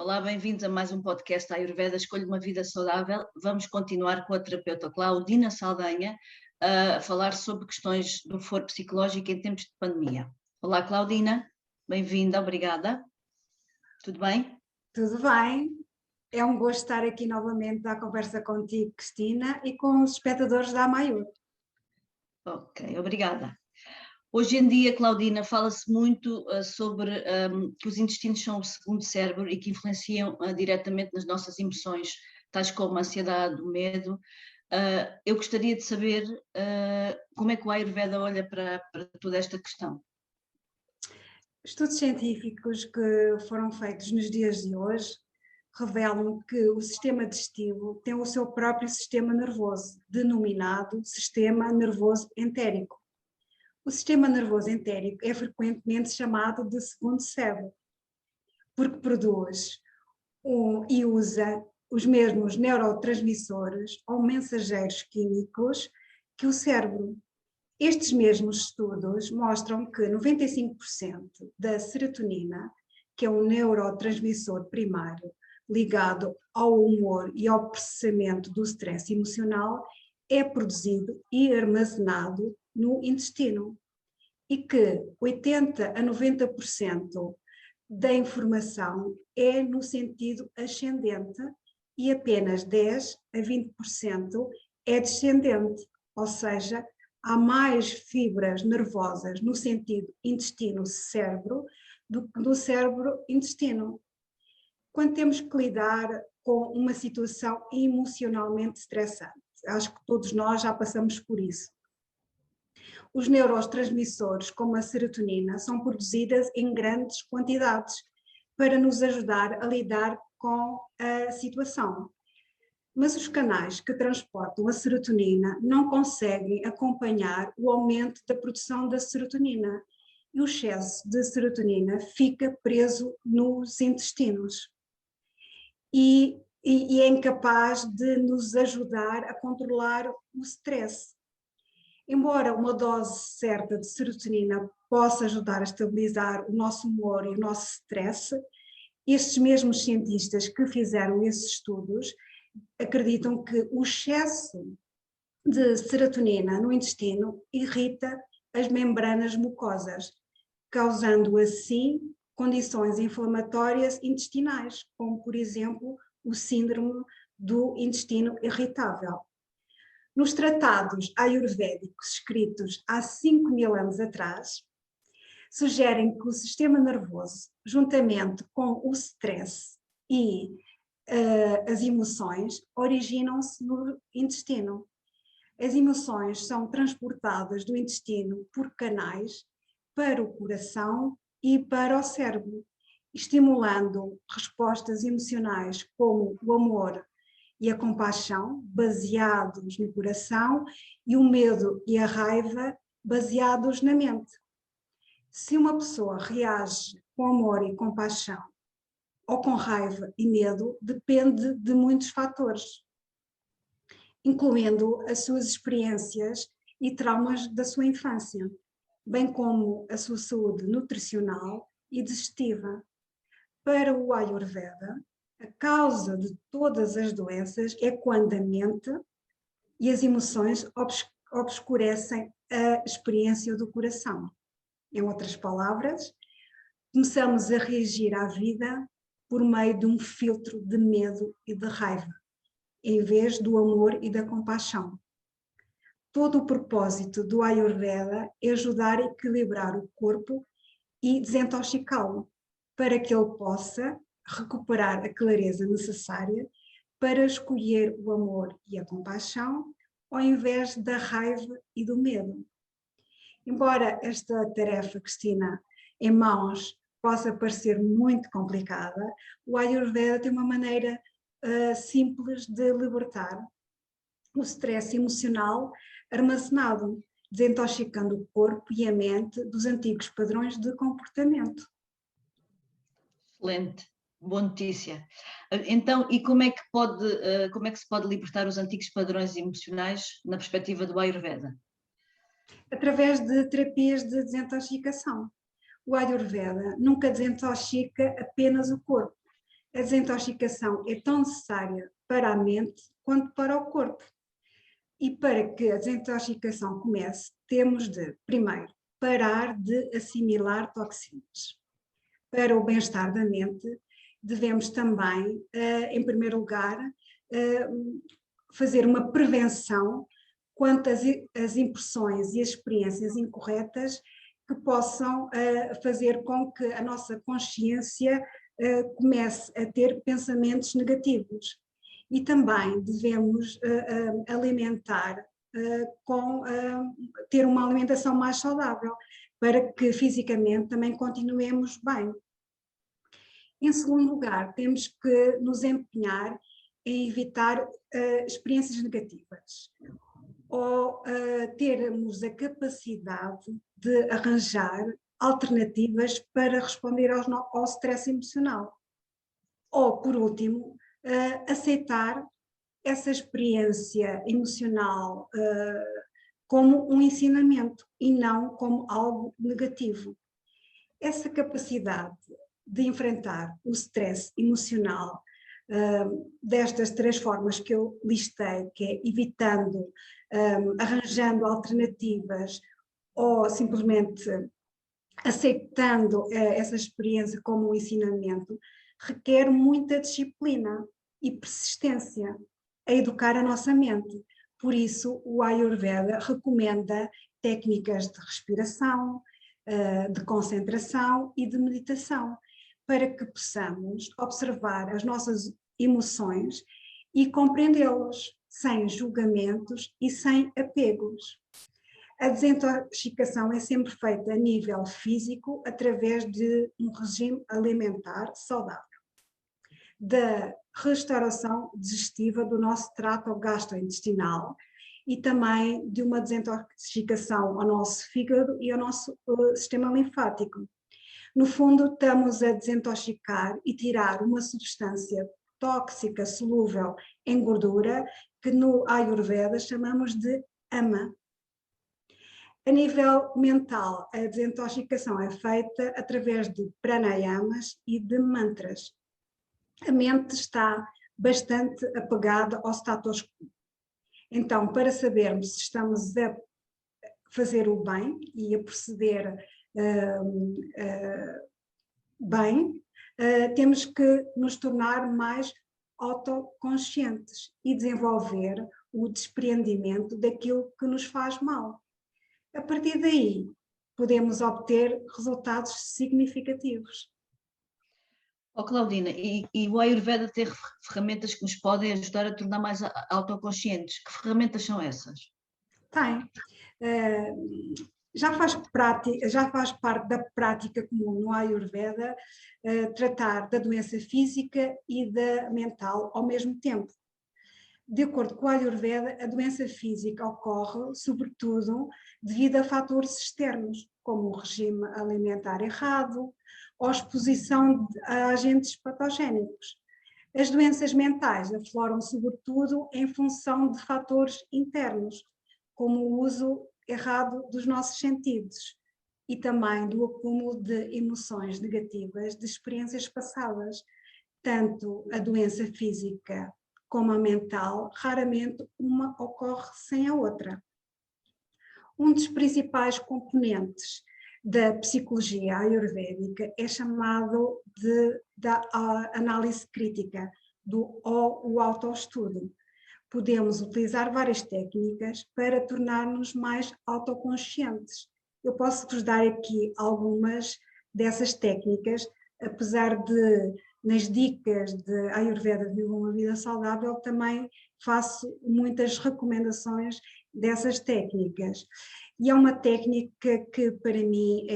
Olá, bem-vindos a mais um podcast Ayurveda, Escolha uma Vida Saudável. Vamos continuar com a terapeuta Claudina Saldanha a falar sobre questões do foro psicológico em tempos de pandemia. Olá, Claudina, bem-vinda, obrigada. Tudo bem? Tudo bem, é um gosto estar aqui novamente à conversa contigo, Cristina, e com os espectadores da Amaiur. Ok, obrigada. Hoje em dia, Claudina, fala-se muito sobre que os intestinos são o segundo cérebro e que influenciam diretamente nas nossas emoções, tais como a ansiedade, o medo. Eu gostaria de saber como é que o Ayurveda olha para toda esta questão. Estudos científicos que foram feitos nos dias de hoje revelam que o sistema digestivo tem o seu próprio sistema nervoso, denominado sistema nervoso entérico. O sistema nervoso entérico é frequentemente chamado de segundo cérebro, porque produz e usa os mesmos neurotransmissores ou mensageiros químicos que o cérebro. Estes mesmos estudos mostram que 95% da serotonina, que é um neurotransmissor primário ligado ao humor e ao processamento do stress emocional, é produzido e armazenado no intestino, e que 80 a 90% da informação é no sentido ascendente e apenas 10 a 20% é descendente, ou seja, há mais fibras nervosas no sentido intestino-cérebro do que no cérebro-intestino. Quando temos que lidar com uma situação emocionalmente estressante, acho que todos nós já passamos por isso. Os neurotransmissores, como a serotonina, são produzidas em grandes quantidades para nos ajudar a lidar com a situação. Mas os canais que transportam a serotonina não conseguem acompanhar o aumento da produção da serotonina e o excesso de serotonina fica preso nos intestinos e é incapaz de nos ajudar a controlar o stress. Embora uma dose certa de serotonina possa ajudar a estabilizar o nosso humor e o nosso stress, estes mesmos cientistas que fizeram esses estudos acreditam que o excesso de serotonina no intestino irrita as membranas mucosas, causando assim condições inflamatórias intestinais, como por exemplo o síndrome do intestino irritável. Nos tratados ayurvédicos escritos há 5.000 anos atrás, sugerem que o sistema nervoso, juntamente com o stress e as emoções, originam-se no intestino. As emoções são transportadas do intestino por canais para o coração e para o cérebro, estimulando respostas emocionais como o amor e a compaixão, baseados no coração, e o medo e a raiva, baseados na mente. Se uma pessoa reage com amor e compaixão ou com raiva e medo, depende de muitos fatores, incluindo as suas experiências e traumas da sua infância, bem como a sua saúde nutricional e digestiva. Para o Ayurveda, a causa de todas as doenças é quando a mente e as emoções obscurecem a experiência do coração. Em outras palavras, começamos a reagir à vida por meio de um filtro de medo e de raiva, em vez do amor e da compaixão. Todo o propósito do Ayurveda é ajudar a equilibrar o corpo e desintoxicá-lo, para que ele possa recuperar a clareza necessária para escolher o amor e a compaixão, ao invés da raiva e do medo. Embora esta tarefa, Cristina, em mãos possa parecer muito complicada, o Ayurveda tem uma maneira simples de libertar o stress emocional armazenado, desintoxicando o corpo e a mente dos antigos padrões de comportamento. Excelente, boa notícia. Então, e como é que se pode libertar os antigos padrões emocionais na perspectiva do Ayurveda? Através de terapias de desintoxicação. O Ayurveda nunca desintoxica apenas o corpo, A desintoxicação é tão necessária para a mente quanto para o corpo. E para que a desintoxicação comece, temos de, primeiro, parar de assimilar toxinas. Para o bem-estar da mente, devemos também, em primeiro lugar, fazer uma prevenção quanto às impressões e as experiências incorretas que possam fazer com que a nossa consciência comece a ter pensamentos negativos. E também devemos alimentar ter uma alimentação mais saudável, para que fisicamente também continuemos bem. Em segundo lugar, temos que nos empenhar em evitar experiências negativas, ou termos a capacidade de arranjar alternativas para responder ao stress emocional. Ou, por último, aceitar essa experiência emocional como um ensinamento e não como algo negativo. Essa capacidade de enfrentar o stress emocional destas 3 formas que eu listei, que é evitando, arranjando alternativas ou simplesmente aceitando essa experiência como um ensinamento, requer muita disciplina e persistência a educar a nossa mente. Por isso, o Ayurveda recomenda técnicas de respiração, de concentração e de meditação, para que possamos observar as nossas emoções e compreendê-las, sem julgamentos e sem apegos. A desintoxicação é sempre feita a nível físico, através de um regime alimentar saudável, da restauração digestiva do nosso trato gastrointestinal e também de uma desintoxicação ao nosso fígado e ao nosso sistema linfático. No fundo, estamos a desintoxicar e tirar uma substância tóxica solúvel em gordura, que no Ayurveda chamamos de ama. A nível mental, a desintoxicação é feita através de pranayamas e de mantras. A mente está bastante apegada ao status quo. Então, para sabermos se estamos a fazer o bem e a proceder bem, temos que nos tornar mais autoconscientes e desenvolver o despreendimento daquilo que nos faz mal. A partir daí, podemos obter resultados significativos. Oh, Claudina, e o Ayurveda tem ferramentas que nos podem ajudar a tornar mais autoconscientes. Que ferramentas são essas? Tem. Já faz parte da prática comum no Ayurveda tratar da doença física e da mental ao mesmo tempo. De acordo com o Ayurveda, a doença física ocorre, sobretudo, devido a fatores externos, como o regime alimentar errado ou a exposição a agentes patogénicos. As doenças mentais afloram, sobretudo, em função de fatores internos, como o uso errado dos nossos sentidos e também do acúmulo de emoções negativas de experiências passadas. Tanto a doença física como a mental, raramente uma ocorre sem a outra. Um dos principais componentes da psicologia ayurvédica é chamado da análise crítica, o autoestudo. Podemos utilizar várias técnicas para tornar-nos mais autoconscientes. Eu posso vos dar aqui algumas dessas técnicas, apesar de, nas dicas de Ayurveda Viva uma Vida Saudável, também faço muitas recomendações dessas técnicas. E é uma técnica que para mim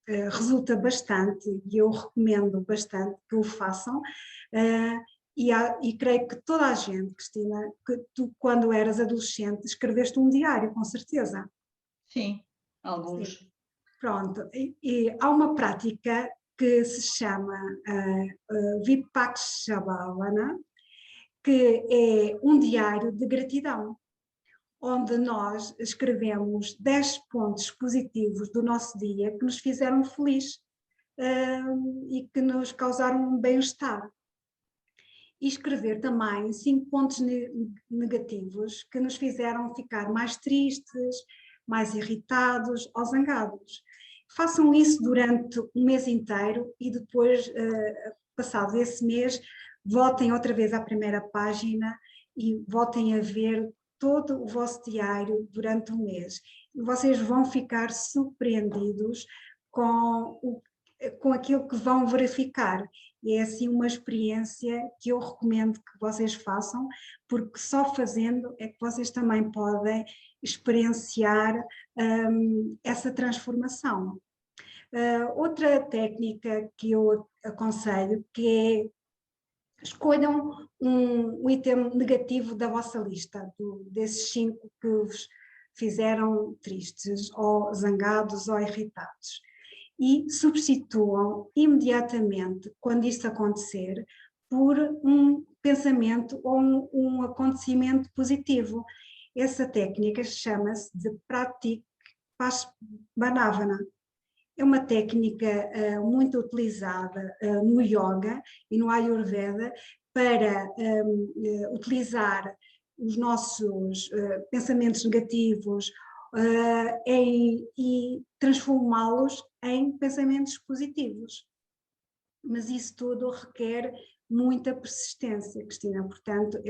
resulta bastante, e eu recomendo bastante que o façam. E creio que toda a gente, Cristina, que tu, quando eras adolescente, escreveste um diário, com certeza. Sim, alguns. Sim. Pronto, e há uma prática que se chama Vipakshavana, que é um diário de gratidão, onde nós escrevemos 10 pontos positivos do nosso dia que nos fizeram feliz. e que nos causaram um bem-estar. E escrever também 5 pontos negativos que nos fizeram ficar mais tristes, mais irritados ou zangados. Façam isso durante um mês inteiro e depois, passado esse mês, voltem outra vez à primeira página e voltem a ver todo o vosso diário durante um mês. E vocês vão ficar surpreendidos com aquilo que vão verificar. E é assim uma experiência que eu recomendo que vocês façam, porque só fazendo é que vocês também podem experienciar essa transformação. Outra técnica que eu aconselho, que é escolham um item negativo da vossa lista, desses 5 que vos fizeram tristes, ou zangados, ou irritados, e substituam imediatamente, quando isso acontecer, por um pensamento ou um acontecimento positivo. Essa técnica chama-se de Pratik Paschimottanasana. É uma técnica muito utilizada no yoga e no Ayurveda para utilizar os nossos pensamentos negativos e transformá-los em pensamentos positivos. Mas isso tudo requer muita persistência, Cristina. Portanto,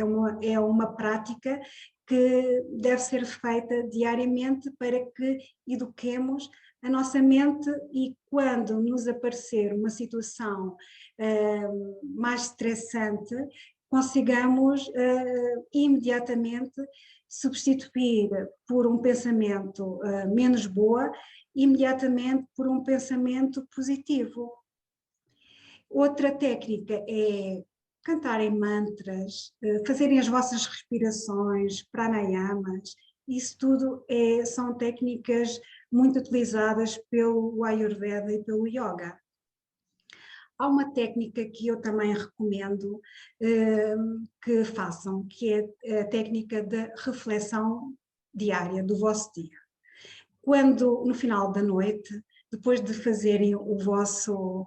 é uma prática que deve ser feita diariamente para que eduquemos a nossa mente e quando nos aparecer uma situação mais estressante, consigamos imediatamente substituir por um pensamento menos boa, imediatamente por um pensamento positivo. Outra técnica é cantarem mantras, fazerem as vossas respirações, pranayamas. Isso tudo são técnicas muito utilizadas pelo Ayurveda e pelo Yoga. Há uma técnica que eu também recomendo que façam, que é a técnica da reflexão diária do vosso dia. Quando, no final da noite, depois de fazerem o vosso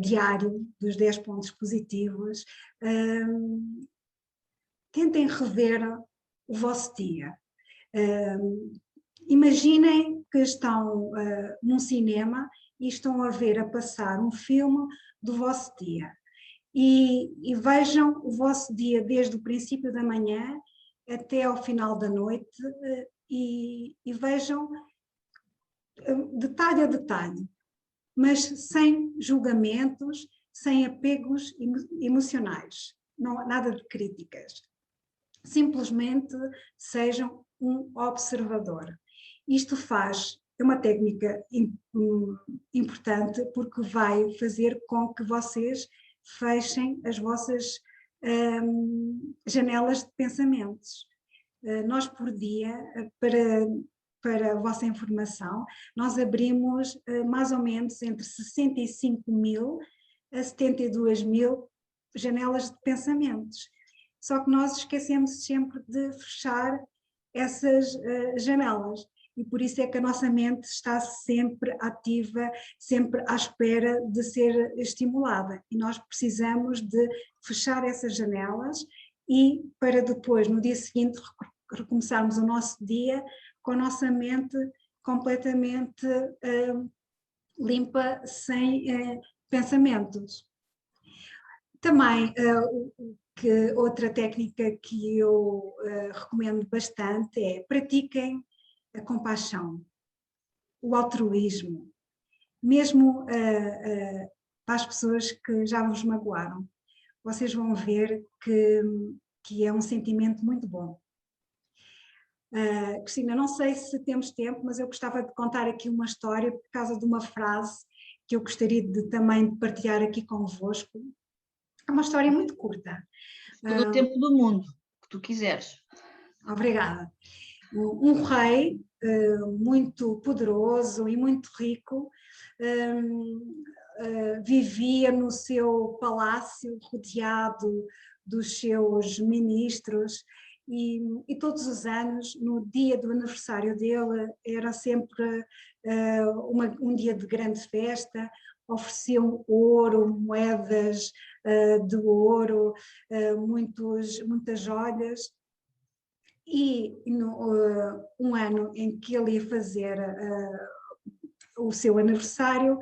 diário dos 10 pontos positivos, tentem rever o vosso dia. Imaginem que estão num cinema e estão a passar um filme do vosso dia. E vejam o vosso dia desde o princípio da manhã até ao final da noite e vejam detalhe a detalhe, mas sem julgamentos, sem apegos emocionais, não, nada de críticas. Simplesmente sejam um observador. Isto é uma técnica importante porque vai fazer com que vocês fechem as vossas janelas de pensamentos. Nós por dia, para a vossa informação, nós abrimos mais ou menos entre 65.000 a 72.000 janelas de pensamentos. Só que nós esquecemos sempre de fechar essas janelas e por isso é que a nossa mente está sempre ativa, sempre à espera de ser estimulada e nós precisamos de fechar essas janelas e para depois, no dia seguinte, recomeçarmos o nosso dia com a nossa mente completamente limpa, sem pensamentos. Também, outra técnica que eu recomendo bastante é pratiquem a compaixão, o altruísmo, mesmo para as pessoas que já vos magoaram. Vocês vão ver que é um sentimento muito bom. Cristina, não sei se temos tempo, mas eu gostava de contar aqui uma história por causa de uma frase que eu gostaria também partilhar aqui convosco. É uma história muito curta. Todo o tempo do mundo, que tu quiseres. Obrigada. Um rei muito poderoso e muito rico vivia no seu palácio rodeado dos seus ministros e todos os anos, no dia do aniversário dele, era sempre um dia de grande festa, ofereciam ouro, moedas de ouro, muitas joias. E um ano em que ele ia fazer o seu aniversário,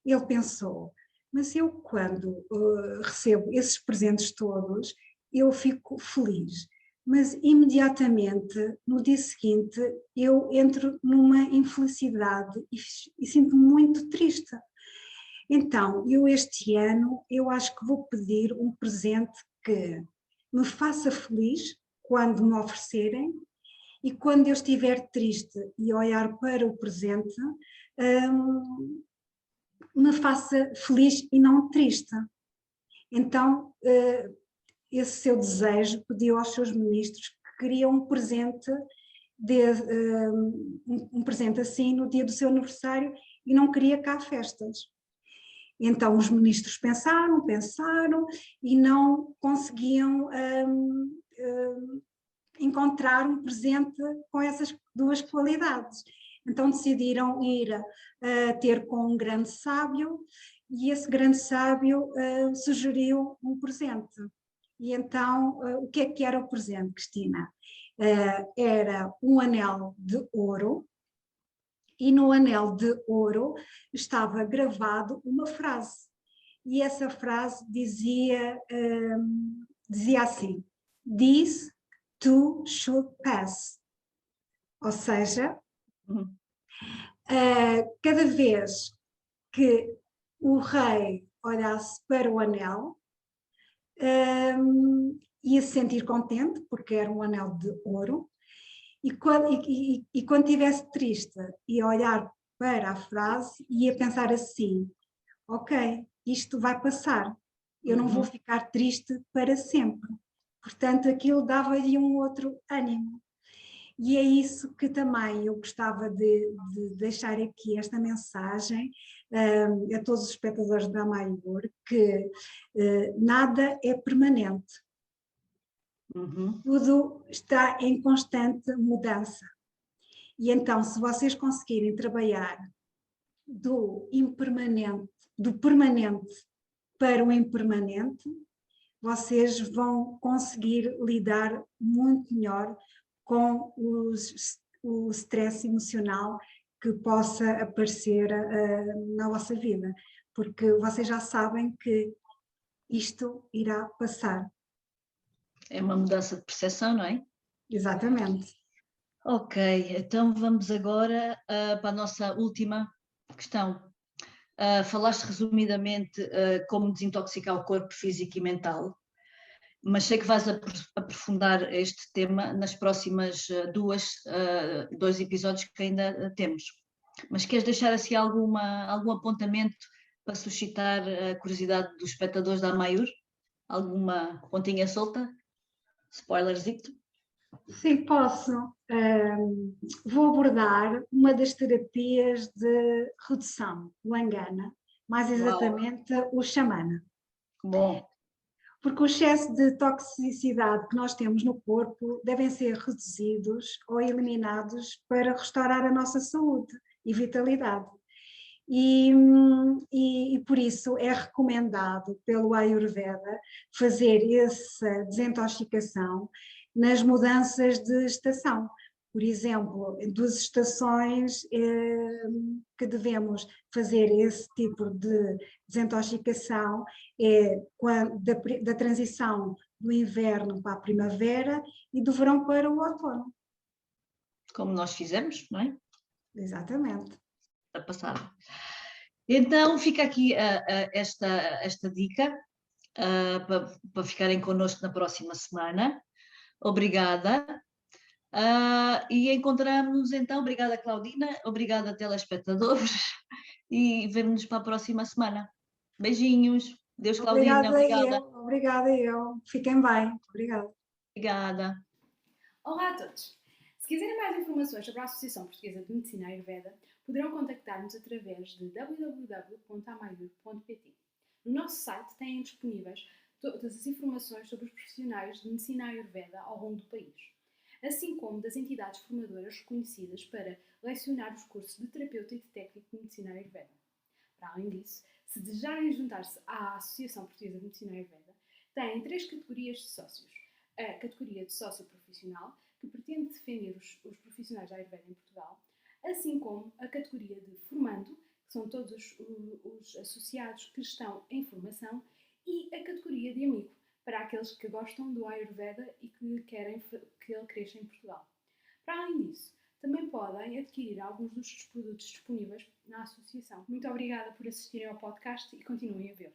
ele pensou, mas eu quando recebo esses presentes todos, eu fico feliz, mas imediatamente, no dia seguinte, eu entro numa infelicidade e sinto-me muito triste. Então, eu este ano, eu acho que vou pedir um presente que me faça feliz quando me oferecerem, e quando eu estiver triste e olhar para o presente, me faça feliz e não triste. Então, esse seu desejo pediu aos seus ministros que queriam um presente, um presente assim no dia do seu aniversário, e não queria cá festas. Então os ministros pensaram e não conseguiam encontrar um presente com essas duas qualidades. Então decidiram ir ter com um grande sábio, e esse grande sábio sugeriu um presente. E então, o que é que era o presente, Cristina? Era um anel de ouro, e no anel de ouro estava gravado uma frase. E essa frase dizia assim: "This too should pass". Ou seja, cada vez que o rei olhasse para o anel, ia se sentir contente, porque era um anel de ouro, e quando estivesse triste e olhar para a frase, ia pensar assim: ok, isto vai passar, eu não vou ficar triste para sempre. Portanto, aquilo dava-lhe um outro ânimo. E é isso que também eu gostava de deixar aqui, esta mensagem a todos os espectadores da Maior, que nada é permanente. Tudo está em constante mudança. E então, se vocês conseguirem trabalhar do permanente para o impermanente, vocês vão conseguir lidar muito melhor com o stress emocional que possa aparecer na vossa vida, porque vocês já sabem que isto irá passar. É uma mudança de percepção, não é? Exatamente. Ok, então vamos agora para a nossa última questão. Falaste resumidamente como desintoxicar o corpo físico e mental, mas sei que vais aprofundar este tema nas próximas dois episódios que ainda temos. Mas queres deixar assim algum apontamento para suscitar a curiosidade dos espectadores da Maior? Alguma pontinha solta? Spoilerzito? Sim, posso. Vou abordar uma das terapias de redução, o Langana, mais exatamente o Xamana. Bom. Porque o excesso de toxicidade que nós temos no corpo devem ser reduzidos ou eliminados para restaurar a nossa saúde e vitalidade. E por isso é recomendado pelo Ayurveda fazer essa desintoxicação nas mudanças de estação. Por exemplo, em 2 estações que devemos fazer esse tipo de desintoxicação é da transição do inverno para a primavera e do verão para o outono. Como nós fizemos, não é? Exatamente. A passada. Então fica aqui esta dica para ficarem connosco na próxima semana. Obrigada. E encontramos então, obrigada Claudina, obrigada telespectadores e vemo-nos para a próxima semana. Beijinhos. Deus, Claudina. Obrigada. Obrigada eu. Fiquem bem. Obrigada. Obrigada. Olá a todos. Se quiserem mais informações sobre a Associação Portuguesa de Medicina Ayurveda, poderão contactar-nos através de www.amayur.pt. No nosso site têm disponíveis todas as informações sobre os profissionais de medicina Ayurveda ao longo do país, assim como das entidades formadoras reconhecidas para lecionar os cursos de terapeuta e de técnico de medicina Ayurveda. Para além disso, se desejarem juntar-se à Associação Portuguesa de Medicina Ayurveda, têm 3 categorias de sócios. A categoria de sócio profissional, que pretende defender os profissionais da Ayurveda em Portugal, assim como a categoria de formando, que são todos os associados que estão em formação, e a categoria de amigo, para aqueles que gostam do Ayurveda e que querem que ele cresça em Portugal. Para além disso, também podem adquirir alguns dos produtos disponíveis na associação. Muito obrigada por assistirem ao podcast e continuem a ver.